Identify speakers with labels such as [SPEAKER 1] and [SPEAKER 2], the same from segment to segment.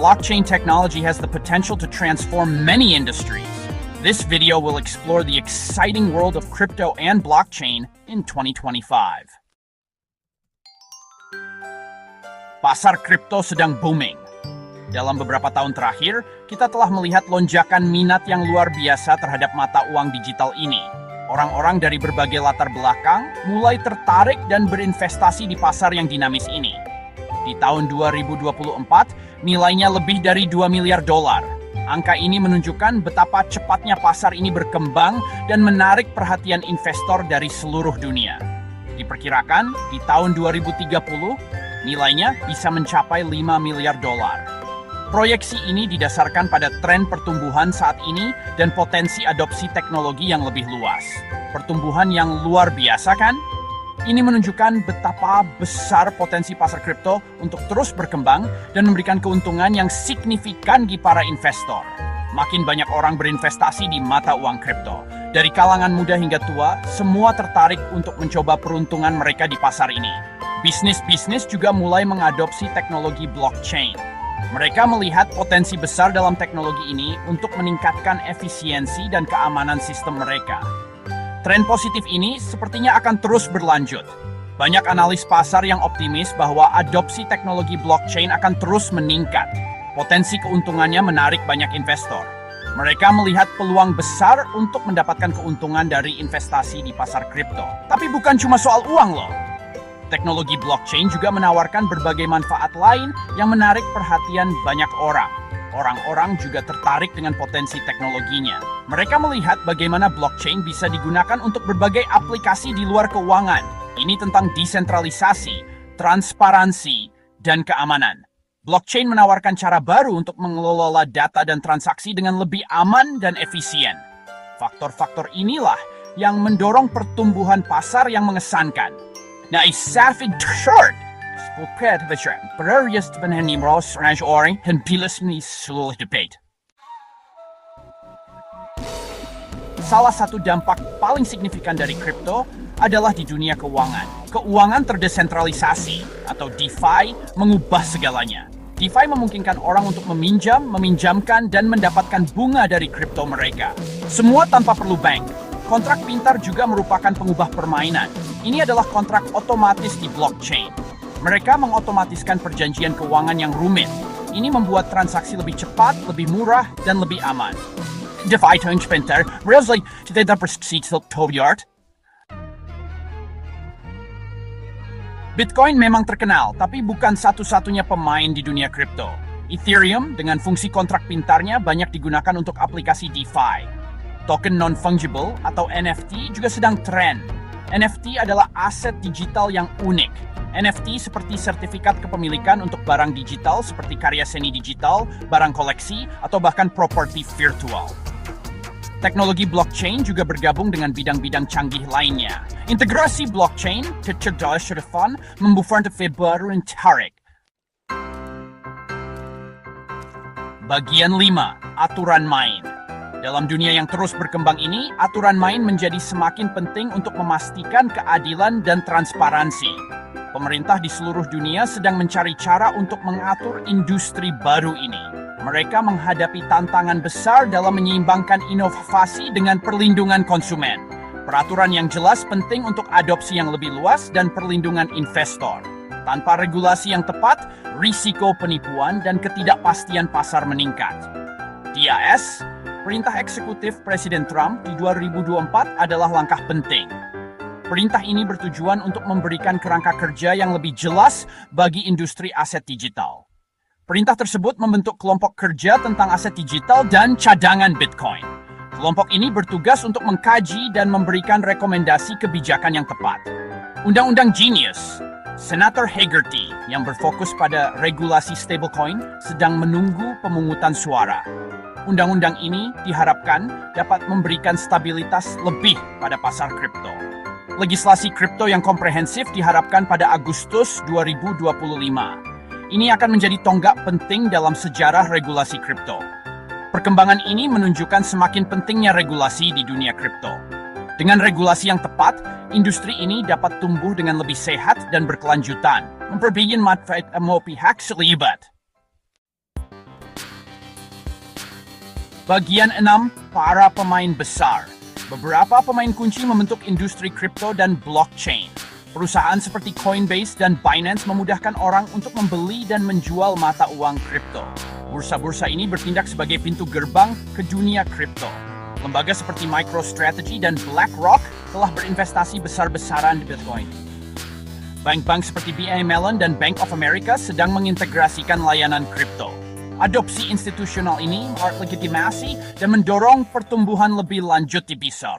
[SPEAKER 1] blockchain technology has the potential to transform many industries. This video will explore the exciting world of crypto and blockchain in 2025. Pasar kripto sedang booming. Dalam beberapa tahun terakhir, kita telah melihat lonjakan minat yang luar biasa terhadap mata uang digital ini. Orang-orang dari berbagai latar belakang mulai tertarik dan berinvestasi di pasar yang dinamis ini. Di tahun 2024, nilainya lebih dari 2 miliar dolar. Angka ini menunjukkan betapa cepatnya pasar ini berkembang dan menarik perhatian investor dari seluruh dunia. Diperkirakan, di tahun 2030, nilainya bisa mencapai 5 miliar dolar. Proyeksi ini didasarkan pada tren pertumbuhan saat ini dan potensi adopsi teknologi yang lebih luas. Pertumbuhan yang luar biasa kan? Ini menunjukkan betapa besar potensi pasar kripto untuk terus berkembang dan memberikan keuntungan yang signifikan bagi para investor. Makin banyak orang berinvestasi di mata uang kripto. Dari kalangan muda hingga tua, semua tertarik untuk mencoba peruntungan mereka di pasar ini. Bisnis-bisnis juga mulai mengadopsi teknologi blockchain. Mereka melihat potensi besar dalam teknologi ini untuk meningkatkan efisiensi dan keamanan sistem mereka. Tren positif ini sepertinya akan terus berlanjut. Banyak analis pasar yang optimis bahwa adopsi teknologi blockchain akan terus meningkat. Potensi keuntungannya menarik banyak investor. Mereka melihat peluang besar untuk mendapatkan keuntungan dari investasi di pasar kripto. Tapi bukan cuma soal uang loh. Teknologi blockchain juga menawarkan berbagai manfaat lain yang menarik perhatian banyak orang. Orang-orang juga tertarik dengan potensi teknologinya. Mereka melihat bagaimana blockchain bisa digunakan untuk berbagai aplikasi di luar keuangan. Ini tentang desentralisasi, transparansi, dan keamanan. Blockchain menawarkan cara baru untuk mengelola data dan transaksi dengan lebih aman dan efisien. Faktor-faktor inilah yang mendorong pertumbuhan pasar yang mengesankan. Nah, särskilt kört språket berarti benhängning ras range orang dan pilas ni sulit debate. Salah satu dampak paling signifikan dari kripto adalah di dunia keuangan. Keuangan terdesentralisasi atau DeFi mengubah segalanya. DeFi memungkinkan orang untuk meminjam, meminjamkan, dan mendapatkan bunga dari kripto mereka. Semua tanpa perlu bank. Kontrak pintar juga merupakan pengubah permainan. Ini adalah kontrak otomatis di blockchain. Mereka mengotomatiskan perjanjian keuangan yang rumit. Ini membuat transaksi lebih cepat, lebih murah, dan lebih aman. DeFi turns pintar, really tidak bersih tobiart. Bitcoin memang terkenal, tapi bukan satu-satunya pemain di dunia kripto. Ethereum dengan fungsi kontrak pintarnya banyak digunakan untuk aplikasi DeFi. Token non-fungible atau NFT juga sedang tren. NFT adalah aset digital yang unik. NFT seperti sertifikat kepemilikan untuk barang digital seperti karya seni digital, barang koleksi, atau bahkan properti virtual. Teknologi blockchain juga bergabung dengan bidang-bidang canggih lainnya. Integrasi blockchain kecerdasan membuat baru yang tarik. Bagian 5. Aturan main. Dalam dunia yang terus berkembang ini, aturan main menjadi semakin penting untuk memastikan keadilan dan transparansi. Pemerintah di seluruh dunia sedang mencari cara untuk mengatur industri baru ini. Mereka menghadapi tantangan besar dalam menyeimbangkan inovasi dengan perlindungan konsumen. Peraturan yang jelas penting untuk adopsi yang lebih luas dan perlindungan investor. Tanpa regulasi yang tepat, risiko penipuan dan ketidakpastian pasar meningkat. DAS, Perintah eksekutif Presiden Trump di 2024 adalah langkah penting. Perintah ini bertujuan untuk memberikan kerangka kerja yang lebih jelas bagi industri aset digital. Perintah tersebut membentuk kelompok kerja tentang aset digital dan cadangan Bitcoin. Kelompok ini bertugas untuk mengkaji dan memberikan rekomendasi kebijakan yang tepat. Undang-Undang Genius, Senator Hagerty yang berfokus pada regulasi stablecoin sedang menunggu pemungutan suara. Undang-undang ini diharapkan dapat memberikan stabilitas lebih pada pasar kripto. Legislasi kripto yang komprehensif diharapkan pada Agustus 2025. Ini akan menjadi tonggak penting dalam sejarah regulasi kripto. Perkembangan ini menunjukkan semakin pentingnya regulasi di dunia kripto. Dengan regulasi yang tepat, industri ini dapat tumbuh dengan lebih sehat dan berkelanjutan, memperbaiki manfaat semua pihak terlibat. Bagian 6, para pemain besar. Beberapa pemain kunci membentuk industri kripto dan blockchain. Perusahaan seperti Coinbase dan Binance memudahkan orang untuk membeli dan menjual mata uang kripto. Bursa-bursa ini bertindak sebagai pintu gerbang ke dunia kripto. Lembaga seperti MicroStrategy dan BlackRock telah berinvestasi besar-besaran di Bitcoin. Bank-bank seperti BNY Mellon dan Bank of America sedang mengintegrasikan layanan kripto. Adopsi institusional ini legitimasi dan mendorong pertumbuhan lebih lanjut di besar.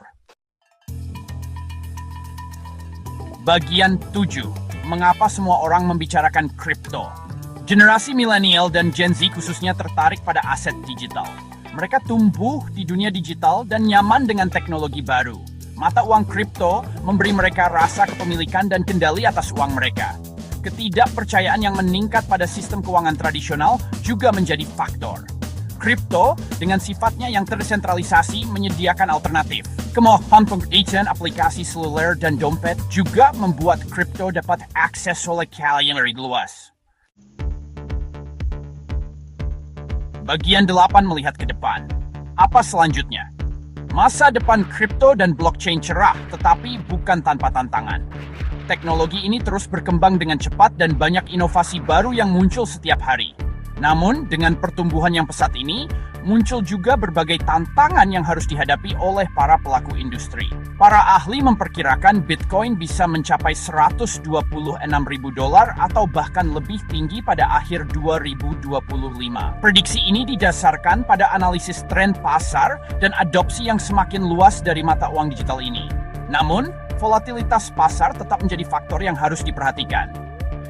[SPEAKER 1] Bagian 7. Mengapa semua orang membicarakan kripto? Generasi milenial dan Gen Z khususnya tertarik pada aset digital. Mereka tumbuh di dunia digital dan nyaman dengan teknologi baru. Mata uang kripto memberi mereka rasa kepemilikan dan kendali atas uang mereka. Ketidakpercayaan yang meningkat pada sistem keuangan tradisional juga menjadi faktor. Kripto dengan sifatnya yang tersentralisasi menyediakan alternatif. Kemajuan penggunaan aplikasi seluler dan dompet juga membuat kripto dapat akses oleh kalangan yang luas. Bagian 8 melihat ke depan. Apa selanjutnya? Masa depan kripto dan blockchain cerah, tetapi bukan tanpa tantangan. Teknologi ini terus berkembang dengan cepat dan banyak inovasi baru yang muncul setiap hari. Namun, dengan pertumbuhan yang pesat ini, muncul juga berbagai tantangan yang harus dihadapi oleh para pelaku industri. Para ahli memperkirakan Bitcoin bisa mencapai $126.000 atau bahkan lebih tinggi pada akhir 2025. Prediksi ini didasarkan pada analisis tren pasar dan adopsi yang semakin luas dari mata uang digital ini. Namun, volatilitas pasar tetap menjadi faktor yang harus diperhatikan.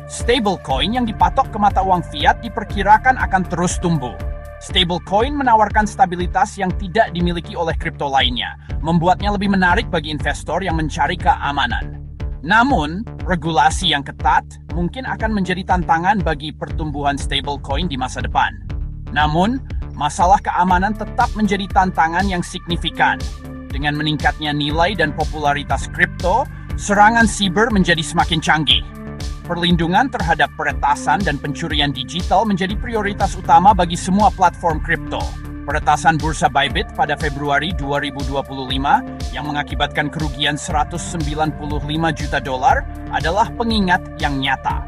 [SPEAKER 1] Stablecoin yang dipatok ke mata uang fiat diperkirakan akan terus tumbuh. Stablecoin menawarkan stabilitas yang tidak dimiliki oleh kripto lainnya, membuatnya lebih menarik bagi investor yang mencari keamanan. Namun, regulasi yang ketat mungkin akan menjadi tantangan bagi pertumbuhan stablecoin di masa depan. Namun, masalah keamanan tetap menjadi tantangan yang signifikan. Dengan meningkatnya nilai dan popularitas kripto, serangan siber menjadi semakin canggih. Perlindungan terhadap peretasan dan pencurian digital menjadi prioritas utama bagi semua platform kripto. Peretasan bursa Bybit pada Februari 2025 yang mengakibatkan kerugian $195 juta adalah pengingat yang nyata.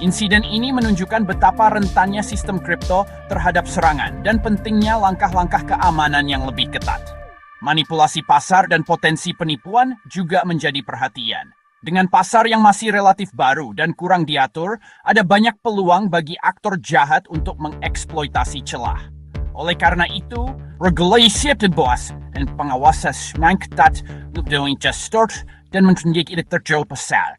[SPEAKER 1] Insiden ini menunjukkan betapa rentannya sistem kripto terhadap serangan dan pentingnya langkah-langkah keamanan yang lebih ketat. Manipulasi pasar dan potensi penipuan juga menjadi perhatian. Dengan pasar yang masih relatif baru dan kurang diatur, ada banyak peluang bagi aktor jahat untuk mengeksploitasi celah. Oleh karena itu, regulasi terbos dan pengawasan yang ketat untuk investor dan menjadi terjauh pasar.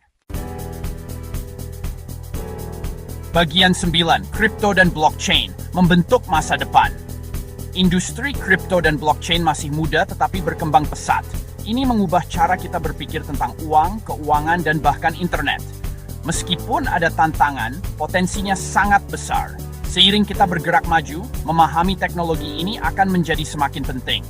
[SPEAKER 1] Bagian 9, kripto dan blockchain membentuk masa depan. Industri kripto dan blockchain masih muda tetapi berkembang pesat. Ini mengubah cara kita berpikir tentang uang, keuangan, dan bahkan internet. Meskipun ada tantangan, potensinya sangat besar. Seiring kita bergerak maju, memahami teknologi ini akan menjadi semakin penting.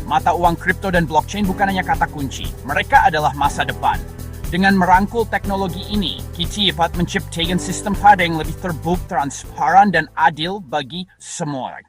[SPEAKER 1] Mata uang kripto dan blockchain bukan hanya kata kunci, mereka adalah masa depan. Dengan merangkul teknologi ini, kita dapat menciptakan sistem pada yang lebih terbuka, transparan, dan adil bagi semua.